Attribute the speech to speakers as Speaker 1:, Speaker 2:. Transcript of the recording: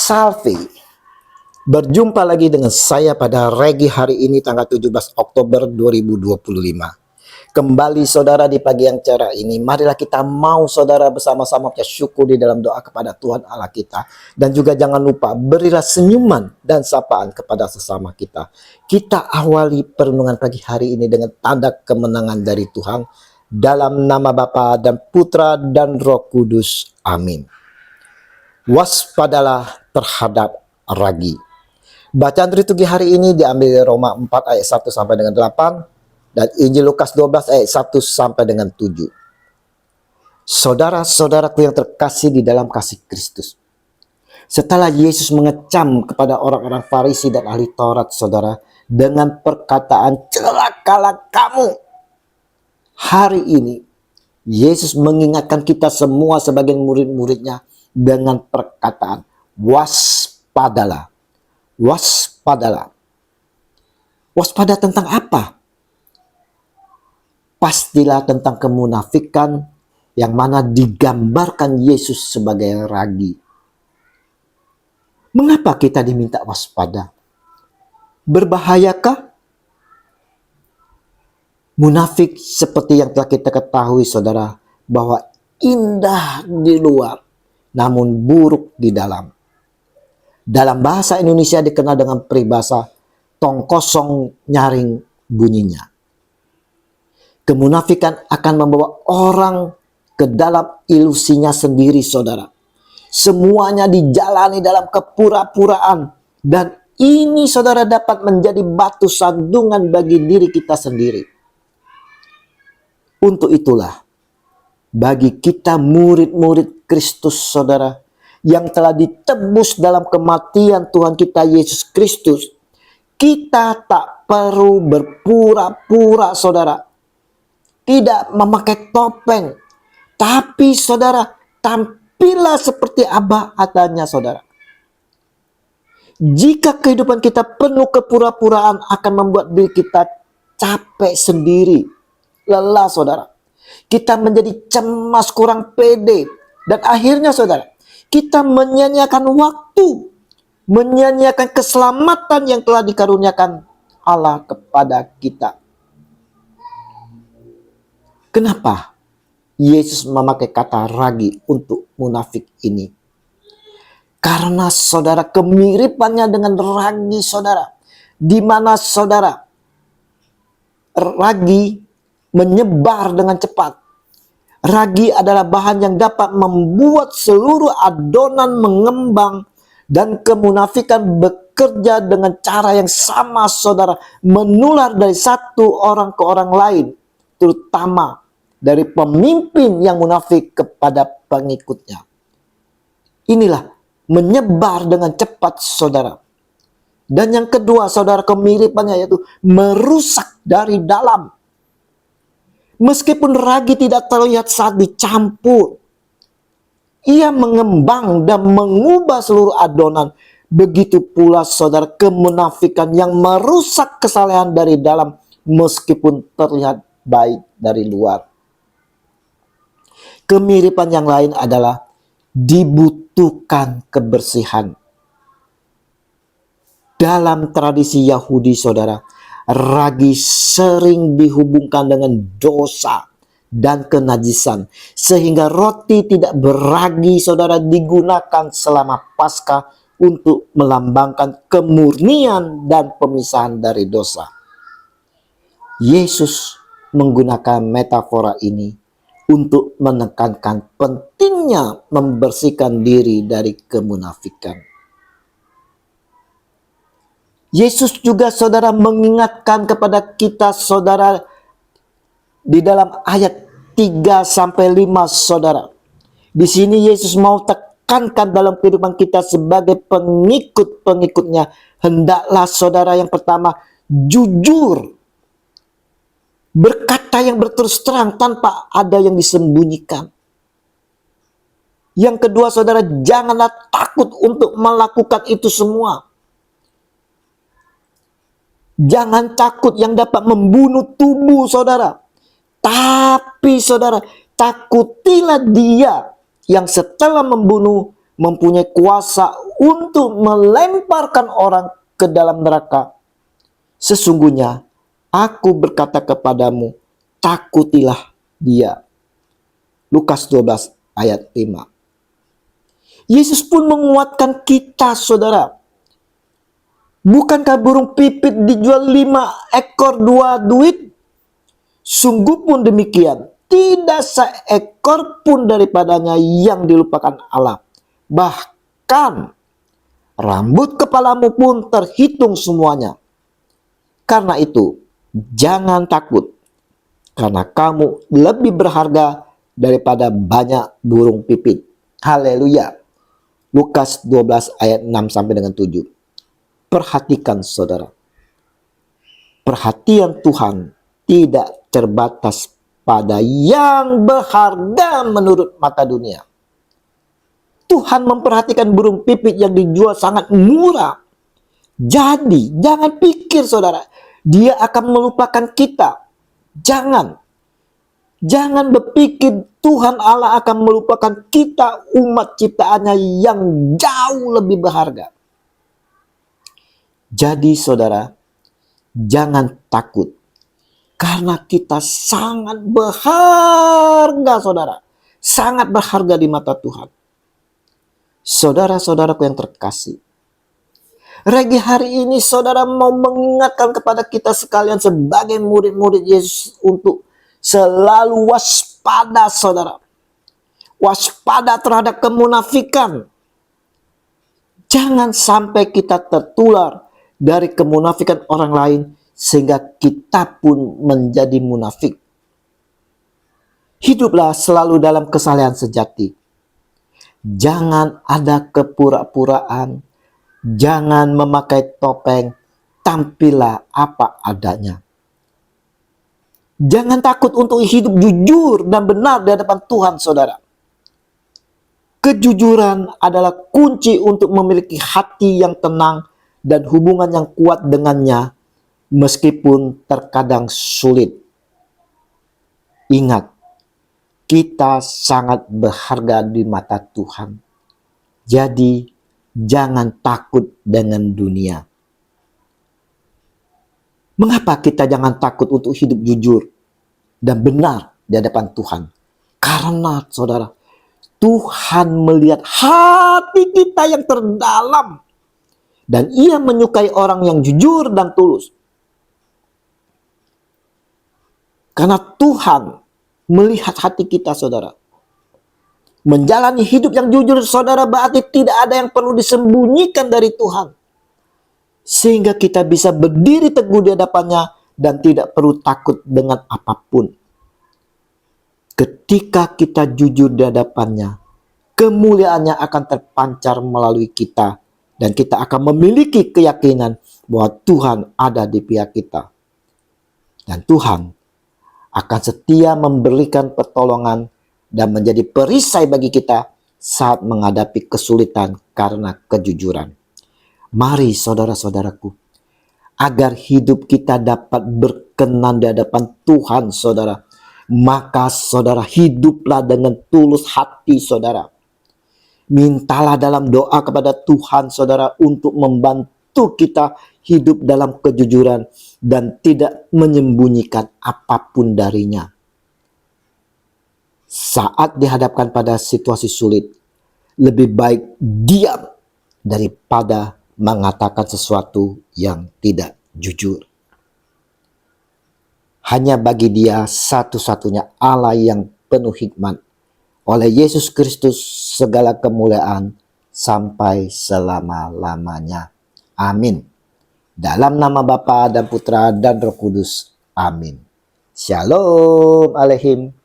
Speaker 1: Salve, berjumpa lagi dengan saya pada Regi hari ini tanggal 17 Oktober 2025. Kembali saudara di pagi yang cerah ini, marilah kita mau saudara bersama-sama bersyukur di dalam doa kepada Tuhan Allah kita. Dan juga jangan lupa berilah senyuman dan sapaan kepada sesama kita. Kita awali perenungan pagi hari ini dengan tanda kemenangan dari Tuhan. Dalam nama Bapa dan Putra dan Roh Kudus. Amin. Waspadalah terhadap ragi. Bacaan liturgi hari ini diambil dari Roma 4 ayat 1 sampai dengan 8 dan Injil Lukas 12 ayat 1 sampai dengan 7. Saudara-saudaraku yang terkasih di dalam kasih Kristus. Setelah Yesus mengecam kepada orang-orang Farisi dan ahli Taurat, saudara, dengan perkataan celakalah kamu. Hari ini Yesus mengingatkan kita semua sebagai murid-muridnya dengan perkataan waspadalah. Waspadalah. Waspada tentang apa? Pastilah tentang kemunafikan yang mana digambarkan Yesus sebagai ragi. Mengapa kita diminta waspada? Berbahayakah? Munafik seperti yang telah kita ketahui saudara, bahwa indah di luar namun buruk di dalam. Dalam bahasa Indonesia dikenal dengan peribahasa tong kosong nyaring bunyinya. Kemunafikan akan membawa orang ke dalam ilusinya sendiri saudara. Semuanya dijalani dalam kepura-puraan. Dan ini saudara dapat menjadi batu sandungan bagi diri kita sendiri. Untuk itulah, bagi kita murid-murid Kristus saudara, yang telah ditebus dalam kematian Tuhan kita Yesus Kristus, kita tak perlu berpura-pura saudara. Tidak memakai topeng, tapi saudara, tampillah seperti apa adanya saudara. Jika kehidupan kita penuh kepura-puraan akan membuat diri kita capek sendiri, lelah saudara. Kita menjadi cemas, kurang pede, dan akhirnya saudara, kita menyia-nyiakan waktu, menyia-nyiakan keselamatan yang telah dikaruniakan Allah kepada kita. Kenapa Yesus memakai kata ragi untuk munafik ini? Karena saudara, kemiripannya dengan ragi saudara, di mana saudara, ragi menyebar dengan cepat. Ragi adalah bahan yang dapat membuat seluruh adonan mengembang, dan kemunafikan bekerja dengan cara yang sama saudara, menular dari satu orang ke orang lain, terutama dari pemimpin yang munafik kepada pengikutnya. Inilah menyebar dengan cepat saudara. Dan yang kedua saudara, kemiripannya yaitu merusak dari dalam. Meskipun ragi tidak terlihat saat dicampur, ia mengembang dan mengubah seluruh adonan. Begitu pula saudara, kemunafikan yang merusak kesalehan dari dalam meskipun terlihat baik dari luar. Kemiripan yang lain adalah dibutuhkan kebersihan. Dalam tradisi Yahudi saudara, ragi sering dihubungkan dengan dosa dan kenajisan, sehingga roti tidak beragi saudara digunakan selama Paskah untuk melambangkan kemurnian dan pemisahan dari dosa. Yesus menggunakan metafora ini untuk menekankan pentingnya membersihkan diri dari kemunafikan. Yesus juga saudara mengingatkan kepada kita saudara di dalam ayat 3-5 saudara. Di sini Yesus mau tekankan dalam kehidupan kita sebagai pengikut-pengikutnya. Hendaklah saudara yang pertama jujur, berkata yang berterus terang tanpa ada yang disembunyikan. Yang kedua saudara, janganlah takut untuk melakukan itu semua. Jangan takut yang dapat membunuh tubuh saudara. Tapi saudara, takutilah dia yang setelah membunuh mempunyai kuasa untuk melemparkan orang ke dalam neraka. Sesungguhnya aku berkata kepadamu, takutilah dia. Lukas 12 ayat 5. Yesus pun menguatkan kita, saudara. Bukankah burung pipit dijual 5 ekor 2 duit? Sungguh pun demikian, tidak seekor pun daripadanya yang dilupakan Allah. Bahkan rambut kepalamu pun terhitung semuanya. Karena itu, jangan takut, karena kamu lebih berharga daripada banyak burung pipit. Haleluya. Lukas 12 ayat 6 sampai dengan 7. Perhatikan, saudara. Perhatian Tuhan tidak terbatas pada yang berharga menurut mata dunia. Tuhan memperhatikan burung pipit yang dijual sangat murah. Jadi, jangan pikir, saudara, dia akan melupakan kita. Jangan berpikir Tuhan Allah akan melupakan kita, umat ciptaannya yang jauh lebih berharga. Jadi, saudara, jangan takut, karena kita sangat berharga, saudara. Sangat berharga di mata Tuhan. Saudara-saudaraku yang terkasih, Regi hari ini saudara mau mengingatkan kepada kita sekalian sebagai murid-murid Yesus untuk selalu waspada, saudara. Waspada terhadap kemunafikan. Jangan sampai kita tertular dari kemunafikan orang lain sehingga kita pun menjadi munafik. Hiduplah selalu dalam kesalehan sejati. Jangan ada kepura-puraan. Jangan memakai topeng. Tampillah apa adanya. Jangan takut untuk hidup jujur dan benar di hadapan Tuhan, saudara. Kejujuran adalah kunci untuk memiliki hati yang tenang dan hubungan yang kuat dengannya, meskipun terkadang sulit. Ingat, kita sangat berharga di mata Tuhan. Jadi, jangan takut dengan dunia. Mengapa kita jangan takut untuk hidup jujur dan benar di hadapan Tuhan? Karena, saudara, Tuhan melihat hati kita yang terdalam. Dan Ia menyukai orang yang jujur dan tulus. Karena Tuhan melihat hati kita, saudara. Menjalani hidup yang jujur, saudara, berarti tidak ada yang perlu disembunyikan dari Tuhan. Sehingga kita bisa berdiri teguh di hadapannya dan tidak perlu takut dengan apapun. Ketika kita jujur di hadapannya, kemuliaannya akan terpancar melalui kita. Dan kita akan memiliki keyakinan bahwa Tuhan ada di pihak kita. Dan Tuhan akan setia memberikan pertolongan dan menjadi perisai bagi kita saat menghadapi kesulitan karena kejujuran. Mari saudara-saudaraku, agar hidup kita dapat berkenan di hadapan Tuhan, saudara. Maka saudara hiduplah dengan tulus hati, saudara. Mintalah dalam doa kepada Tuhan, saudara, untuk membantu kita hidup dalam kejujuran dan tidak menyembunyikan apapun darinya. Saat dihadapkan pada situasi sulit, lebih baik diam daripada mengatakan sesuatu yang tidak jujur. Hanya bagi Dia satu-satunya Allah yang penuh hikmat. Oleh Yesus Kristus segala kemuliaan sampai selama-lamanya. Amin. Dalam nama Bapa dan Putra dan Roh Kudus. Amin. Shalom Aleihim.